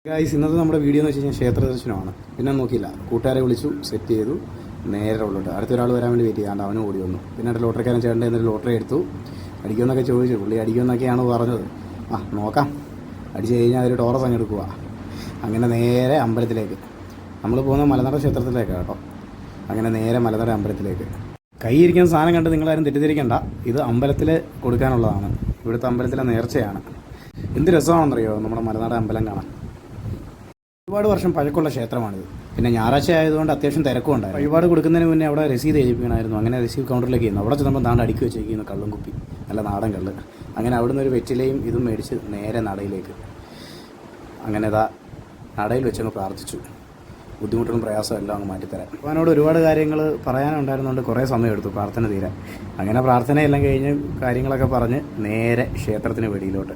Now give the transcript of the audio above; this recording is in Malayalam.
ഗായ്സ്, ഇന്നത്തെ നമ്മുടെ വീഡിയോ എന്ന് വെച്ച് കഴിഞ്ഞാൽ ക്ഷേത്ര ദർശനമാണ്. പിന്നെ നോക്കിയില്ല, കൂട്ടുകാരെ വിളിച്ചു, സെറ്റ് ചെയ്തു, നേരെ ഉള്ളോട്ട് അടുത്തൊരാൾ വരാൻ വേണ്ടി വെയിറ്റ് ചെയ്യാണ്ട് അവനും ഓടി വന്നു. പിന്നെ ലോട്ടറിക്കാരൻ ചേട്ടൻ്റെ എന്നൊരു ലോട്ടറി എടുത്തു. അടിക്കുമെന്നൊക്കെ ചോദിച്ചു. പുള്ളി അടിക്കുമെന്നൊക്കെയാണ് പറഞ്ഞത്. നോക്കാം, അടിച്ചു കഴിഞ്ഞാൽ അതിൽ ടോറസ് അങ്ങ് എടുക്കുക. അങ്ങനെ നേരെ അമ്പലത്തിലേക്ക് നമ്മൾ പോകുന്ന മലനട ക്ഷേത്രത്തിലേക്കാണ് കേട്ടോ. അങ്ങനെ നേരെ മലനട അമ്പലത്തിലേക്ക്. കൈയിരിക്കുന്ന സാധനം കണ്ട് നിങ്ങളാരും തെറ്റിദ്ധരിക്കണ്ട, ഇത് അമ്പലത്തിൽ കൊടുക്കാനുള്ളതാണ്. ഇവിടുത്തെ അമ്പലത്തിലെ നേർച്ചയാണ്. എന്ത് രസമാണെന്നറിയോ നമ്മുടെ മലനട അമ്പലം കാണാൻ. ഒരുപാട് വർഷം പഴക്കമുള്ള ക്ഷേത്രമാണിത്. പിന്നെ ഞായറാഴ്ച ആയതുകൊണ്ട് അത്യാവശ്യം തിരക്കും ഉണ്ടായിരുന്നു. വഴിപാട് കൊടുക്കുന്നതിന് മുന്നേ അവിടെ രസീത് എഴുതിപ്പിക്കണമായിരുന്നു. അങ്ങനെ രസീത് കൗണ്ടറിലേക്ക് ചെയ്യുന്നു. അവിടെ ചെന്നപ്പോൾ താണ്ട് അടുക്കി വെച്ചിരിക്കുന്നു കള്ളും കുപ്പി, നല്ല നാടൻ കള്ള്. അങ്ങനെ അവിടുന്ന് ഒരു വെറ്റിലയും ഇതും മേടിച്ച് നേരെ നടയിലേക്ക്. അങ്ങനെ ഇതാ നടയിൽ വെച്ചങ്ങ് പ്രാർത്ഥിച്ചു. ബുദ്ധിമുട്ടും പ്രയാസവും എല്ലാം അങ്ങ് മാറ്റിത്തരാം. അപ്പോൾ അവനോട് ഒരുപാട് കാര്യങ്ങൾ പറയാനുണ്ടായിരുന്നുകൊണ്ട് കുറേ സമയം എടുത്തു പ്രാർത്ഥന തീരാൻ. അങ്ങനെ പ്രാർത്ഥനയെല്ലാം കഴിഞ്ഞ് കാര്യങ്ങളൊക്കെ പറഞ്ഞ് നേരെ ക്ഷേത്രത്തിന് വെളിയിലോട്ട്.